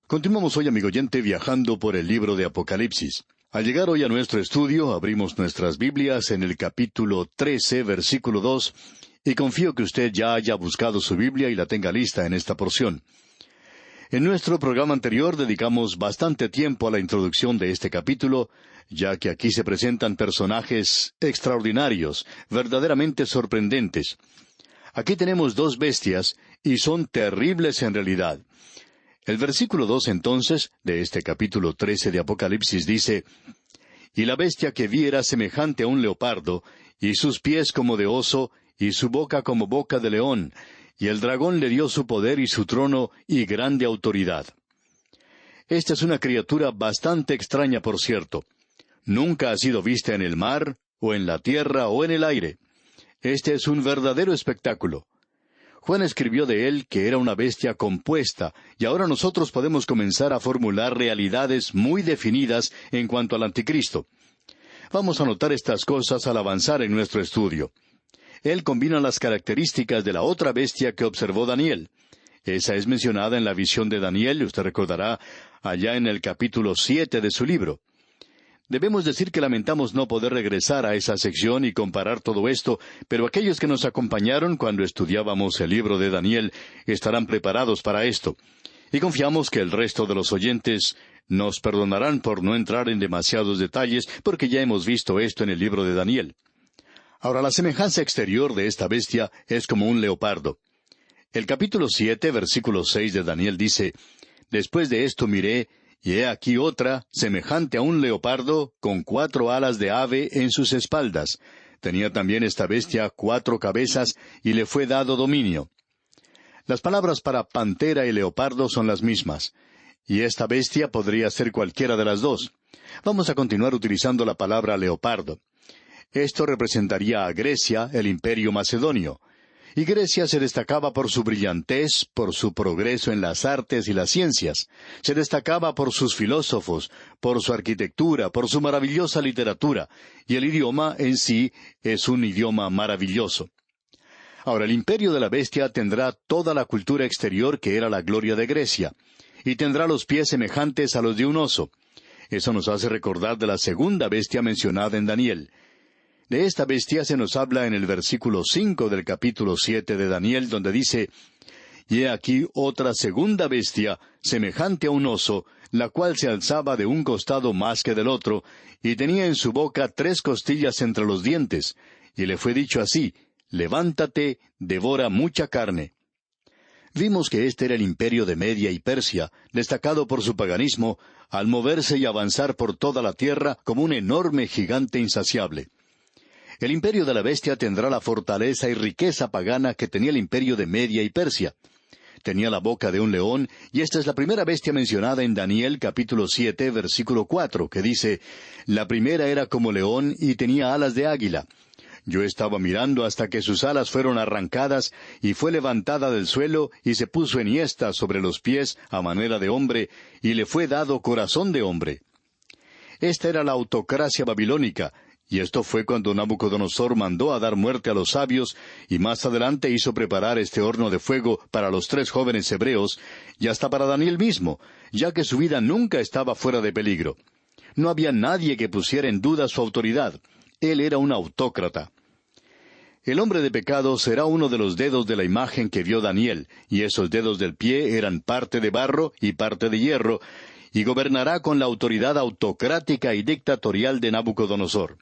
Continuamos hoy, amigo oyente, viajando por el libro de Apocalipsis. Al llegar hoy a nuestro estudio, abrimos nuestras Biblias en el capítulo 13, versículo 2, y confío que usted ya haya buscado su Biblia y la tenga lista en esta porción. En nuestro programa anterior dedicamos bastante tiempo a la introducción de este capítulo, ya que aquí se presentan personajes extraordinarios, verdaderamente sorprendentes. Aquí tenemos dos bestias, y son terribles en realidad. El versículo 2, entonces, de este capítulo 13 de Apocalipsis dice: «Y la bestia que vi era semejante a un leopardo, y sus pies como de oso, y su boca como boca de león, y el dragón le dio su poder y su trono y grande autoridad». Esta es una criatura bastante extraña, por cierto. Nunca ha sido vista en el mar, o en la tierra, o en el aire. Este es un verdadero espectáculo. Juan escribió de él que era una bestia compuesta, y ahora nosotros podemos comenzar a formular realidades muy definidas en cuanto al anticristo. Vamos a notar estas cosas al avanzar en nuestro estudio. Él combina las características de la otra bestia que observó Daniel. Esa es mencionada en la visión de Daniel, usted recordará, allá en el capítulo 7 de su libro. Debemos decir que lamentamos no poder regresar a esa sección y comparar todo esto, pero aquellos que nos acompañaron cuando estudiábamos el libro de Daniel estarán preparados para esto. Y confiamos que el resto de los oyentes nos perdonarán por no entrar en demasiados detalles, porque ya hemos visto esto en el libro de Daniel. Ahora, la semejanza exterior de esta bestia es como un leopardo. El capítulo 7, versículo 6 de Daniel dice: «Después de esto miré, y he aquí otra, semejante a un leopardo, con 4 alas de ave en sus espaldas. Tenía también esta bestia 4 cabezas, y le fue dado dominio». Las palabras para pantera y leopardo son las mismas, y esta bestia podría ser cualquiera de las dos. Vamos a continuar utilizando la palabra leopardo. Esto representaría a Grecia, el imperio macedonio. Y Grecia se destacaba por su brillantez, por su progreso en las artes y las ciencias. Se destacaba por sus filósofos, por su arquitectura, por su maravillosa literatura, y el idioma en sí es un idioma maravilloso. Ahora, el imperio de la bestia tendrá toda la cultura exterior que era la gloria de Grecia, y tendrá los pies semejantes a los de un oso. Eso nos hace recordar de la segunda bestia mencionada en Daniel. De esta bestia se nos habla en el versículo 5 del capítulo 7 de Daniel, donde dice: «Y he aquí otra segunda bestia, semejante a un oso, la cual se alzaba de un costado más que del otro, y tenía en su boca 3 costillas entre los dientes, y le fue dicho así: levántate, devora mucha carne». Vimos que este era el imperio de Media y Persia, destacado por su paganismo, al moverse y avanzar por toda la tierra como un enorme gigante insaciable. El imperio de la bestia tendrá la fortaleza y riqueza pagana que tenía el imperio de Media y Persia. Tenía la boca de un león, y esta es la primera bestia mencionada en Daniel capítulo 7, versículo 4, que dice: «La primera era como león y tenía alas de águila. Yo estaba mirando hasta que sus alas fueron arrancadas, y fue levantada del suelo, y se puso enhiesta sobre los pies a manera de hombre, y le fue dado corazón de hombre». Esta era la autocracia babilónica, y esto fue cuando Nabucodonosor mandó a dar muerte a los sabios, y más adelante hizo preparar este horno de fuego para los 3 jóvenes hebreos, y hasta para Daniel mismo, ya que su vida nunca estaba fuera de peligro. No había nadie que pusiera en duda su autoridad. Él era un autócrata. El hombre de pecado será uno de los dedos de la imagen que vio Daniel, y esos dedos del pie eran parte de barro y parte de hierro, y gobernará con la autoridad autocrática y dictatorial de Nabucodonosor.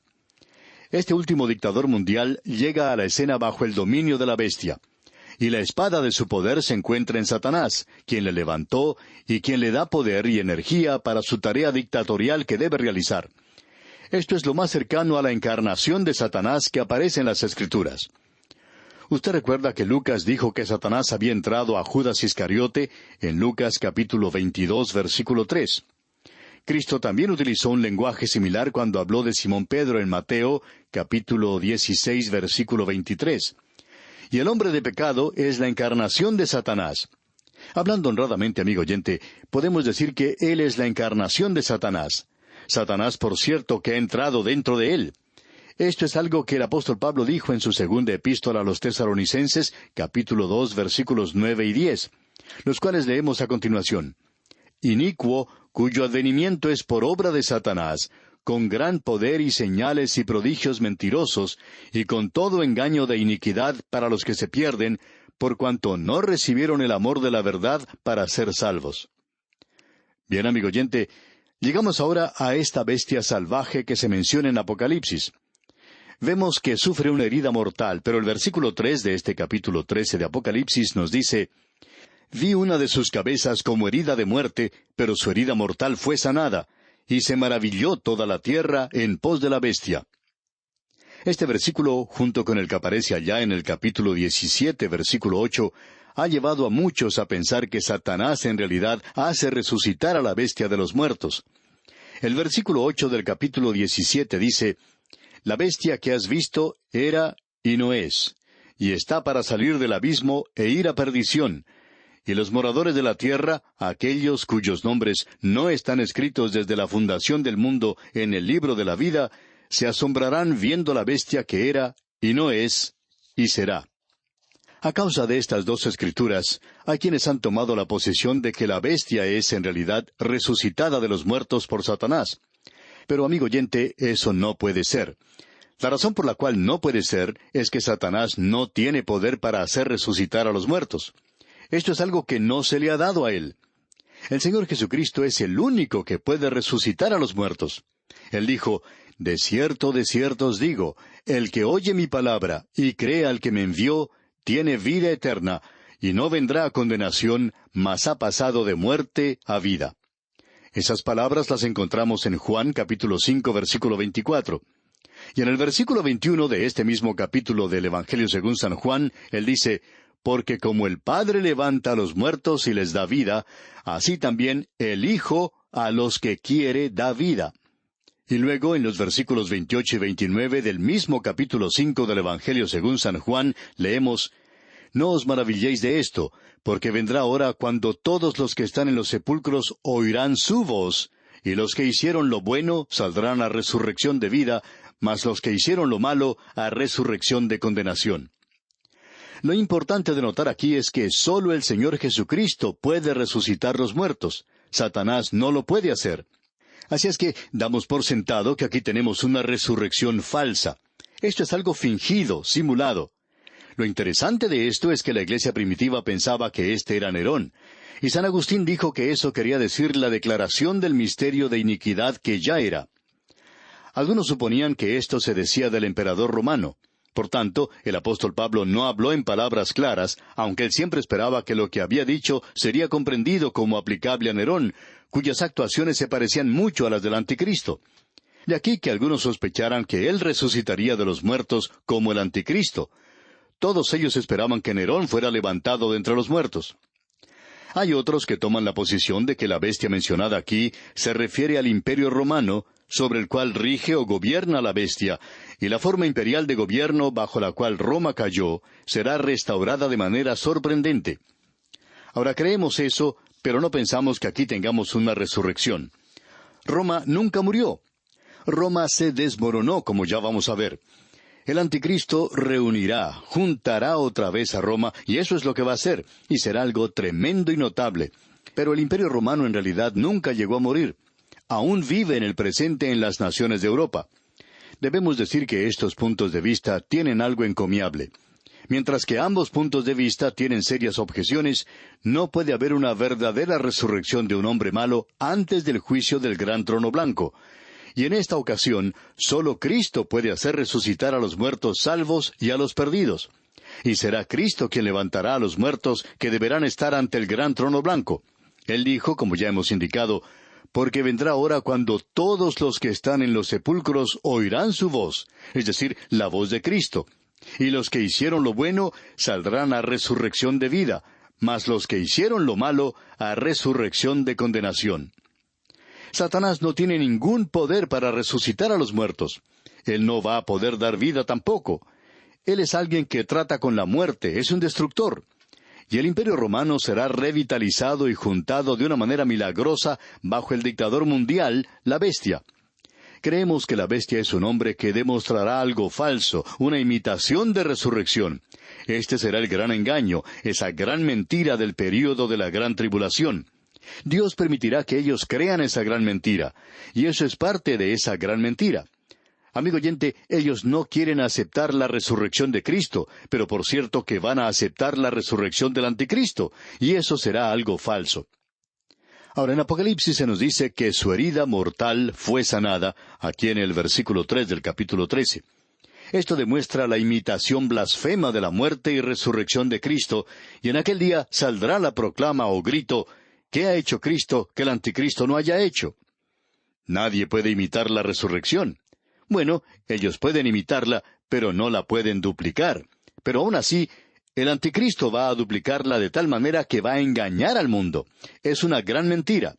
Este último dictador mundial llega a la escena bajo el dominio de la bestia, y la espada de su poder se encuentra en Satanás, quien le levantó y quien le da poder y energía para su tarea dictatorial que debe realizar. Esto es lo más cercano a la encarnación de Satanás que aparece en las Escrituras. Usted recuerda que Lucas dijo que Satanás había entrado a Judas Iscariote en Lucas capítulo 22, versículo 3. Cristo también utilizó un lenguaje similar cuando habló de Simón Pedro en Mateo, capítulo 16, versículo 23. Y el hombre de pecado es la encarnación de Satanás. Hablando honradamente, amigo oyente, podemos decir que él es la encarnación de Satanás. Satanás, por cierto, que ha entrado dentro de él. Esto es algo que el apóstol Pablo dijo en su segunda epístola a los Tesalonicenses, capítulo 2, versículos 9 y 10, los cuales leemos a continuación. inicuo, cuyo advenimiento es por obra de Satanás, con gran poder y señales y prodigios mentirosos, y con todo engaño de iniquidad para los que se pierden, por cuanto no recibieron el amor de la verdad para ser salvos. Bien, amigo oyente, llegamos ahora a esta bestia salvaje que se menciona en Apocalipsis. Vemos que sufre una herida mortal, pero el versículo 3 de este capítulo 13 de Apocalipsis nos dice: «Vi una de sus cabezas como herida de muerte, pero su herida mortal fue sanada, y se maravilló toda la tierra en pos de la bestia». Este versículo, junto con el que aparece allá en el capítulo 17, versículo 8, ha llevado a muchos a pensar que Satanás en realidad hace resucitar a la bestia de los muertos. El versículo 8 del capítulo 17 dice: «La bestia que has visto era y no es, y está para salir del abismo e ir a perdición. Y los moradores de la tierra, aquellos cuyos nombres no están escritos desde la fundación del mundo en el libro de la vida, se asombrarán viendo la bestia que era y no es y será». A causa de estas dos escrituras, hay quienes han tomado la posición de que la bestia es en realidad resucitada de los muertos por Satanás. Pero, amigo oyente, eso no puede ser. La razón por la cual no puede ser es que Satanás no tiene poder para hacer resucitar a los muertos. Esto es algo que no se le ha dado a él. El Señor Jesucristo es el único que puede resucitar a los muertos. Él dijo: de cierto os digo, el que oye mi palabra y cree al que me envió, tiene vida eterna, y no vendrá a condenación, mas ha pasado de muerte a vida. Esas palabras las encontramos en Juan capítulo 5, versículo 24. Y en el versículo 21 de este mismo capítulo del Evangelio según San Juan, él dice: «Porque como el Padre levanta a los muertos y les da vida, así también el Hijo a los que quiere da vida». Y luego en los versículos 28 y 29 del mismo capítulo 5 del Evangelio según San Juan, leemos: «No os maravilléis de esto, porque vendrá hora cuando todos los que están en los sepulcros oirán su voz, y los que hicieron lo bueno saldrán a resurrección de vida, mas los que hicieron lo malo a resurrección de condenación». Lo importante de notar aquí es que sólo el Señor Jesucristo puede resucitar los muertos. Satanás no lo puede hacer. Así es que damos por sentado que aquí tenemos una resurrección falsa. Esto es algo fingido, simulado. Lo interesante de esto es que la iglesia primitiva pensaba que este era Nerón. Y San Agustín dijo que eso quería decir la declaración del misterio de iniquidad que ya era. Algunos suponían que esto se decía del emperador romano. Por tanto, el apóstol Pablo no habló en palabras claras, aunque él siempre esperaba que lo que había dicho sería comprendido como aplicable a Nerón, cuyas actuaciones se parecían mucho a las del anticristo. De aquí que algunos sospecharan que él resucitaría de los muertos como el anticristo. Todos ellos esperaban que Nerón fuera levantado de entre los muertos. Hay otros que toman la posición de que la bestia mencionada aquí se refiere al imperio romano, sobre el cual rige o gobierna la bestia, y la forma imperial de gobierno bajo la cual Roma cayó será restaurada de manera sorprendente. Ahora creemos eso, pero no pensamos que aquí tengamos una resurrección. Roma nunca murió. Roma se desmoronó, como ya vamos a ver. El anticristo reunirá, juntará otra vez a Roma, y eso es lo que va a hacer, y será algo tremendo y notable. Pero el imperio romano en realidad nunca llegó a morir. Aún vive en el presente en las naciones de Europa. Debemos decir que estos puntos de vista tienen algo encomiable. Mientras que ambos puntos de vista tienen serias objeciones, no puede haber una verdadera resurrección de un hombre malo antes del juicio del gran trono blanco. Y en esta ocasión, solo Cristo puede hacer resucitar a los muertos salvos y a los perdidos. Y será Cristo quien levantará a los muertos que deberán estar ante el gran trono blanco. Él dijo, como ya hemos indicado, «Porque vendrá hora cuando todos los que están en los sepulcros oirán su voz», es decir, la voz de Cristo. «Y los que hicieron lo bueno saldrán a resurrección de vida, mas los que hicieron lo malo a resurrección de condenación». Satanás no tiene ningún poder para resucitar a los muertos. Él no va a poder dar vida tampoco. Él es alguien que trata con la muerte, es un destructor. Y el imperio romano será revitalizado y juntado de una manera milagrosa bajo el dictador mundial, la bestia. Creemos que la bestia es un hombre que demostrará algo falso, una imitación de resurrección. Este será el gran engaño, esa gran mentira del período de la gran tribulación. Dios permitirá que ellos crean esa gran mentira, y eso es parte de esa gran mentira. Amigo oyente, ellos no quieren aceptar la resurrección de Cristo, pero por cierto que van a aceptar la resurrección del anticristo, y eso será algo falso. Ahora, en Apocalipsis se nos dice que su herida mortal fue sanada, aquí en el versículo 3 del capítulo 13. Esto demuestra la imitación blasfema de la muerte y resurrección de Cristo, y en aquel día saldrá la proclama o grito, ¿qué ha hecho Cristo que el anticristo no haya hecho? Nadie puede imitar la resurrección. Bueno, ellos pueden imitarla, pero no la pueden duplicar. Pero aún así, el anticristo va a duplicarla de tal manera que va a engañar al mundo. Es una gran mentira.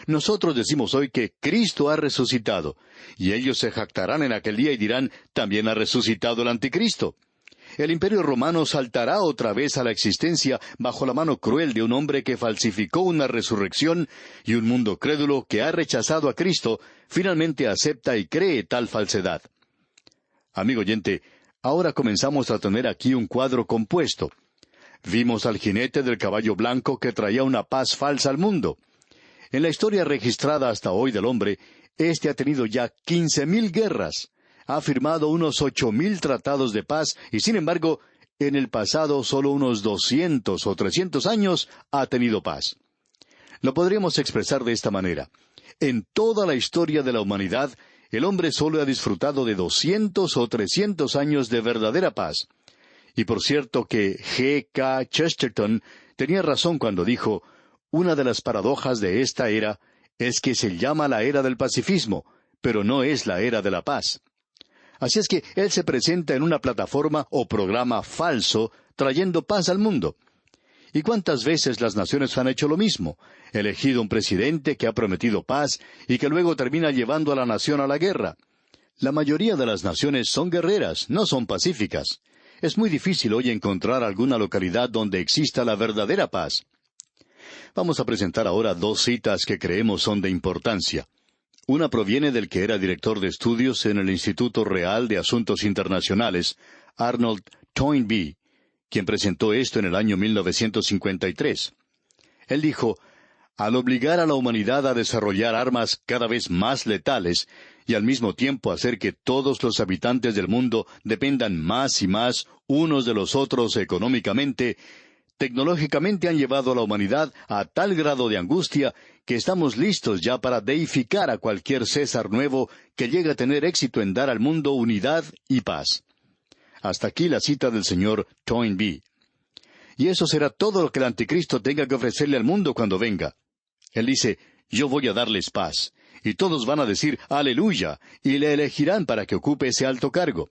Nosotros decimos hoy que Cristo ha resucitado, y ellos se jactarán en aquel día y dirán, también ha resucitado el anticristo. El imperio romano saltará otra vez a la existencia bajo la mano cruel de un hombre que falsificó una resurrección, y un mundo crédulo que ha rechazado a Cristo, finalmente acepta y cree tal falsedad. Amigo oyente, ahora comenzamos a tener aquí un cuadro compuesto. Vimos al jinete del caballo blanco que traía una paz falsa al mundo. En la historia registrada hasta hoy del hombre, éste ha tenido ya 15,000 guerras. Ha firmado unos 8,000 tratados de paz y, sin embargo, en el pasado solo unos 200 o 300 años ha tenido paz. Lo podríamos expresar de esta manera. En toda la historia de la humanidad, el hombre solo ha disfrutado de 200 o 300 años de verdadera paz. Y por cierto que G. K. Chesterton tenía razón cuando dijo, una de las paradojas de esta era es que se llama la era del pacifismo, pero no es la era de la paz. Así es que él se presenta en una plataforma o programa falso, trayendo paz al mundo. ¿Y cuántas veces las naciones han hecho lo mismo? Elegido un presidente que ha prometido paz y que luego termina llevando a la nación a la guerra. La mayoría de las naciones son guerreras, no son pacíficas. Es muy difícil hoy encontrar alguna localidad donde exista la verdadera paz. Vamos a presentar ahora dos citas que creemos son de importancia. Una proviene del que era director de estudios en el Instituto Real de Asuntos Internacionales, Arnold Toynbee, quien presentó esto en el año 1953. Él dijo, al obligar a la humanidad a desarrollar armas cada vez más letales y al mismo tiempo hacer que todos los habitantes del mundo dependan más y más unos de los otros económicamente, tecnológicamente han llevado a la humanidad a tal grado de angustia que estamos listos ya para deificar a cualquier César nuevo que llegue a tener éxito en dar al mundo unidad y paz. Hasta aquí la cita del señor Toynbee. Y eso será todo lo que el anticristo tenga que ofrecerle al mundo cuando venga. Él dice, yo voy a darles paz. Y todos van a decir, aleluya, y le elegirán para que ocupe ese alto cargo.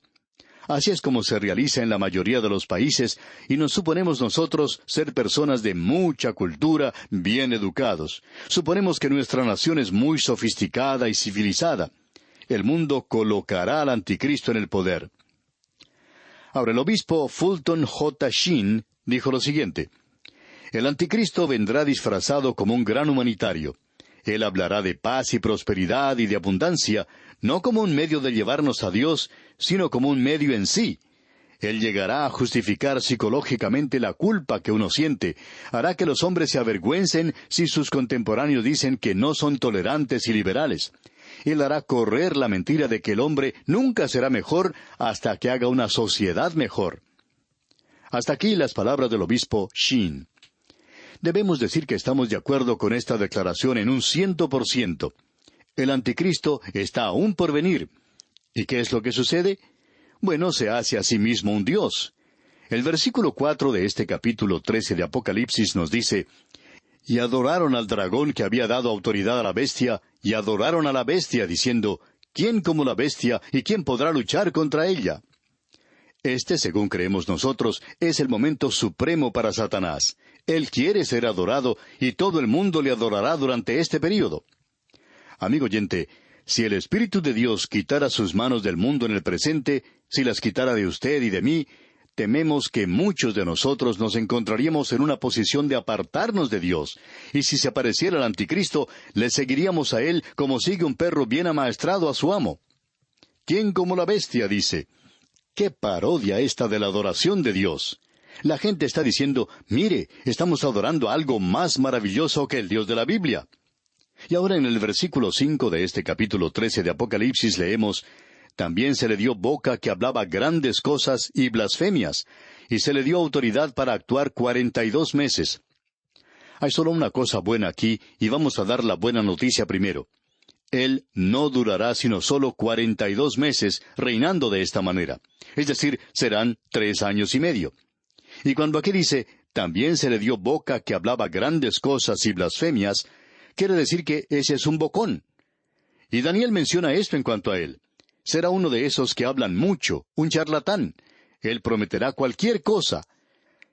Así es como se realiza en la mayoría de los países, y nos suponemos nosotros ser personas de mucha cultura, bien educados. Suponemos que nuestra nación es muy sofisticada y civilizada. El mundo colocará al anticristo en el poder. Ahora, el obispo Fulton J. Sheen dijo lo siguiente, el anticristo vendrá disfrazado como un gran humanitario. Él hablará de paz y prosperidad y de abundancia, no como un medio de llevarnos a Dios, sino como un medio en sí. Él llegará a justificar psicológicamente la culpa que uno siente, hará que los hombres se avergüencen si sus contemporáneos dicen que no son tolerantes y liberales. Él hará correr la mentira de que el hombre nunca será mejor hasta que haga una sociedad mejor. Hasta aquí las palabras del obispo Sheen. Debemos decir que estamos de acuerdo con esta declaración en un 100%. El anticristo está aún por venir. ¿Y qué es lo que sucede? Bueno, se hace a sí mismo un Dios. El versículo 4 de este capítulo 13 de Apocalipsis nos dice, y adoraron al dragón que había dado autoridad a la bestia, y adoraron a la bestia, diciendo, ¿quién como la bestia, y quién podrá luchar contra ella? Este, según creemos nosotros, es el momento supremo para Satanás. Él quiere ser adorado, y todo el mundo le adorará durante este período. Amigo oyente, si el Espíritu de Dios quitara sus manos del mundo en el presente, si las quitara de usted y de mí, tememos que muchos de nosotros nos encontraríamos en una posición de apartarnos de Dios, y si se apareciera el anticristo, le seguiríamos a él como sigue un perro bien amaestrado a su amo. ¿Quién como la bestia? Dice. ¡Qué parodia esta de la adoración de Dios! La gente está diciendo, mire, estamos adorando a algo más maravilloso que el Dios de la Biblia. Y ahora en el versículo 5 de este capítulo 13 de Apocalipsis leemos, también se le dio boca que hablaba grandes cosas y blasfemias, y se le dio autoridad para actuar 42 meses. Hay solo una cosa buena aquí, y vamos a dar la buena noticia primero. Él no durará sino solo 42 meses reinando de esta manera. Es decir, serán 3 años y medio. Y cuando aquí dice, también se le dio boca que hablaba grandes cosas y blasfemias, quiere decir que ese es un bocón. Y Daniel menciona esto en cuanto a él. Será uno de esos que hablan mucho, un charlatán. Él prometerá cualquier cosa.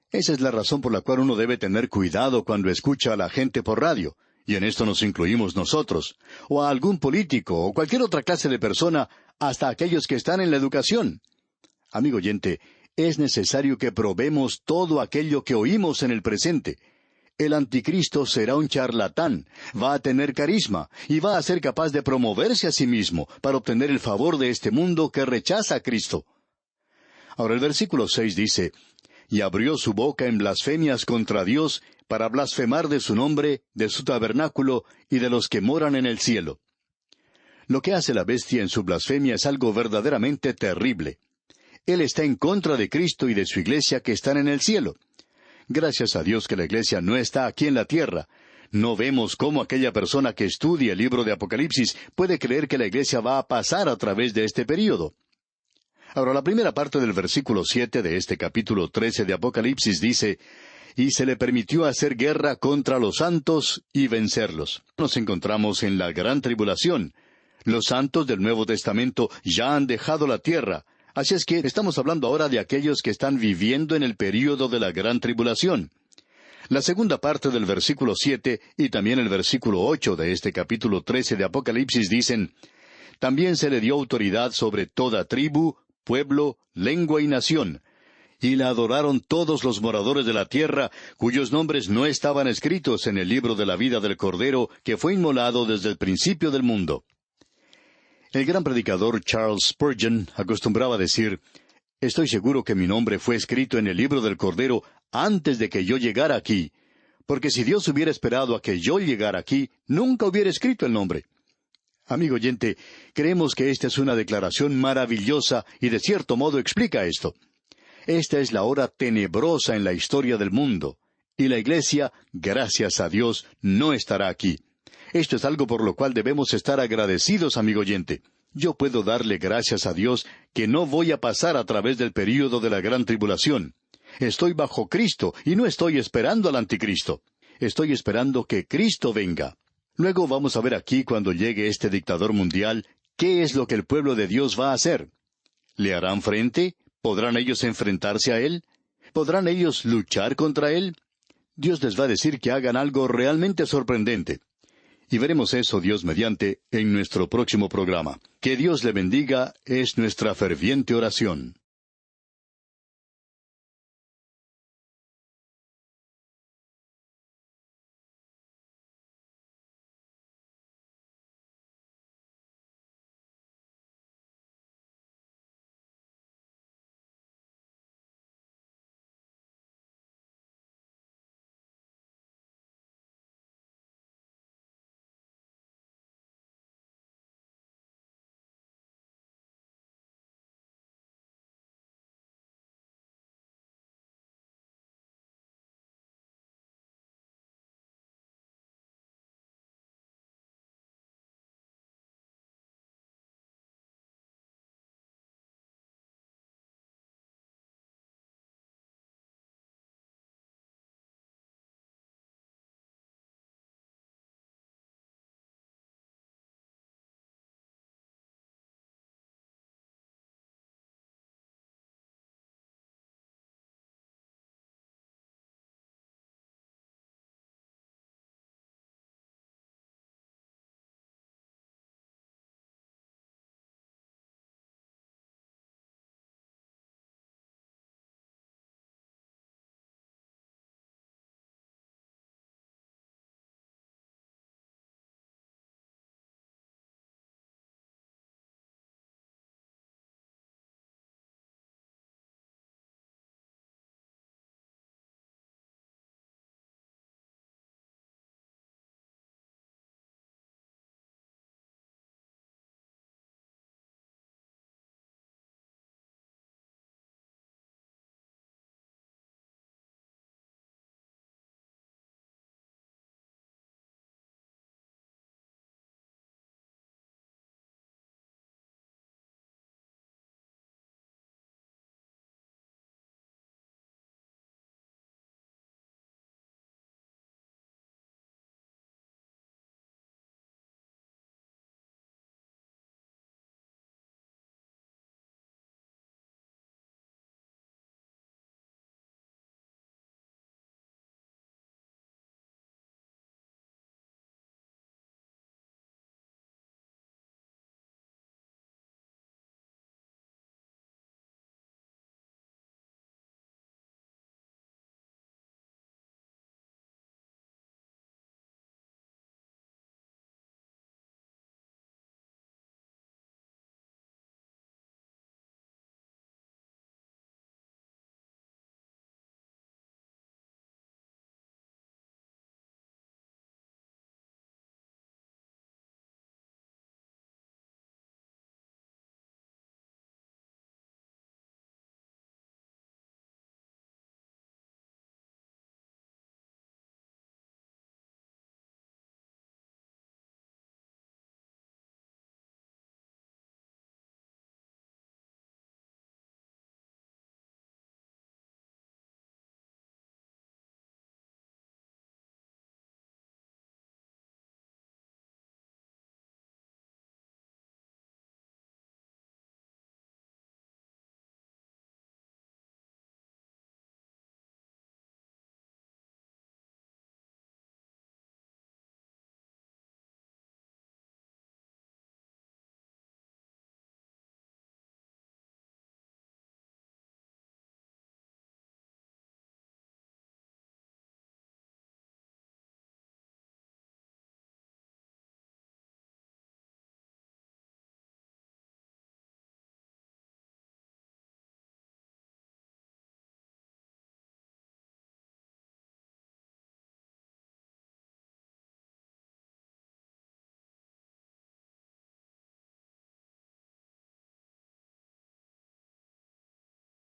Esa es la razón por la cual uno debe tener cuidado cuando escucha a la gente por radio, y en esto nos incluimos nosotros, o a algún político, o cualquier otra clase de persona, hasta aquellos que están en la educación. Amigo oyente, es necesario que probemos todo aquello que oímos en el presente. El anticristo será un charlatán, va a tener carisma, y va a ser capaz de promoverse a sí mismo para obtener el favor de este mundo que rechaza a Cristo. Ahora el versículo 6 dice, y abrió su boca en blasfemias contra Dios, para blasfemar de su nombre, de su tabernáculo, y de los que moran en el cielo. Lo que hace la bestia en su blasfemia es algo verdaderamente terrible. Él está en contra de Cristo y de su iglesia que están en el cielo. Gracias a Dios que la iglesia no está aquí en la tierra. No vemos cómo aquella persona que estudia el libro de Apocalipsis puede creer que la iglesia va a pasar a través de este período. Ahora, la primera parte del versículo 7 de este capítulo 13 de Apocalipsis dice, y se le permitió hacer guerra contra los santos y vencerlos. Nos encontramos en la gran tribulación. Los santos del Nuevo Testamento ya han dejado la tierra. Así es que estamos hablando ahora de aquellos que están viviendo en el período de la gran tribulación. La segunda parte del versículo 7 y también el versículo 8 de este capítulo 13 de Apocalipsis dicen, también se le dio autoridad sobre toda tribu, pueblo, lengua y nación. Y la adoraron todos los moradores de la tierra, cuyos nombres no estaban escritos en el libro de la vida del Cordero, que fue inmolado desde el principio del mundo. El gran predicador Charles Spurgeon acostumbraba decir, estoy seguro que mi nombre fue escrito en el libro del Cordero antes de que yo llegara aquí, porque si Dios hubiera esperado a que yo llegara aquí, nunca hubiera escrito el nombre. Amigo oyente, creemos que esta es una declaración maravillosa y de cierto modo explica esto. Esta es la hora tenebrosa en la historia del mundo, y la iglesia, gracias a Dios, no estará aquí. Esto es algo por lo cual debemos estar agradecidos, amigo oyente. Yo puedo darle gracias a Dios que no voy a pasar a través del período de la gran tribulación. Estoy bajo Cristo y no estoy esperando al anticristo. Estoy esperando que Cristo venga. Luego vamos a ver aquí, cuando llegue este dictador mundial, qué es lo que el pueblo de Dios va a hacer. ¿Le harán frente? ¿Podrán ellos enfrentarse a él? ¿Podrán ellos luchar contra él? Dios les va a decir que hagan algo realmente sorprendente. Y veremos eso, Dios mediante, en nuestro próximo programa. Que Dios le bendiga es nuestra ferviente oración.